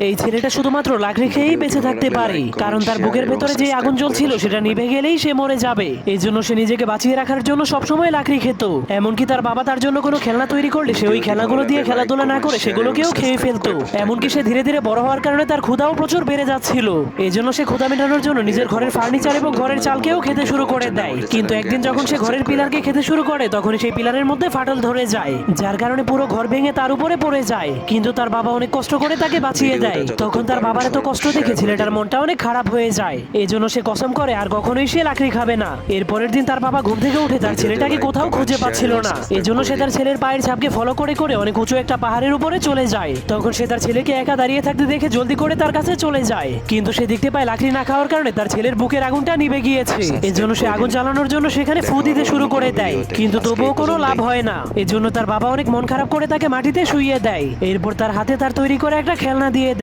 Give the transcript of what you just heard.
এই ছেলেটা শুধুমাত্র লাকড়ি খেয়েই বেঁচে থাকতে পারে, কারণ তার বুকের ভেতরে যে আগুন জ্বলছিল সেটা নিভে গেলেই সে মরে যাবে। এই জন্য সে নিজেকে বাঁচিয়ে রাখার জন্য সবসময় লাকড়ি খেত। এমনকি তার বাবা তার জন্য কোনো খেলনা তৈরি করলে সে ওই খেলনাগুলো দিয়ে খেলাধুলা না করে সেগুলোকেও খেয়ে ফেলতো। এমনকি সে ধীরে ধীরে বড় হওয়ার কারণে তার ক্ষুধাও প্রচুর বেড়ে যাচ্ছিল। এই জন্য সে ক্ষুধা মেটানোর জন্য নিজের ঘরের ফার্নিচার এবং ঘরের চালকেও খেতে শুরু করে দেয়। কিন্তু একদিন যখন সে ঘরের পিলারকে খেতে শুরু করে তখন সেই পিলারের মধ্যে ফাটল ধরে যায়, যার কারণে পুরো ঘর ভেঙে তার উপরে পড়ে যায়। কিন্তু তার বাবা অনেক কষ্ট করে তাকে বাঁচিয়ে দেয়। তখন তার বাবার এত কষ্ট দেখে ছেলেটার মনটা অনেক খারাপ হয়ে যায়। এই জন্য সে কসম করে আর কখনোই সে লাকড়ি খাবে না। এর পরের দিন তার বাবা ঘুম থেকে উঠে তার ছেলেটাকে কোথাও খুঁজে পাচ্ছিল না। এই জন্য সে তার ছেলের পায়ের ছাপকে ফলো করে করে অনেক উঁচু একটা পাহাড়ের উপরে চলে যায়। তখন সে তার ছেলেকে একা দাঁড়িয়ে থাকতে দেখে জলদি করে তার কাছে চলে যায়। কিন্তু সে দেখতে পায় লাকড়ি না খাওয়ার কারণে তার ছেলের বুকের আগুনটা নিভে গিয়েছে। এর জন্য সে আগুন জ্বালানোর জন্য সেখানে ফু দিতে শুরু করে দেয়, কিন্তু তবুও কোনো লাভ হয় না। এর জন্য তার বাবা অনেক মন খারাপ করে তাকে মাটিতে শুইয়ে দেয়। এরপর তার হাতে তার তৈরি করে একটা খেলনা দিয়ে দেয়।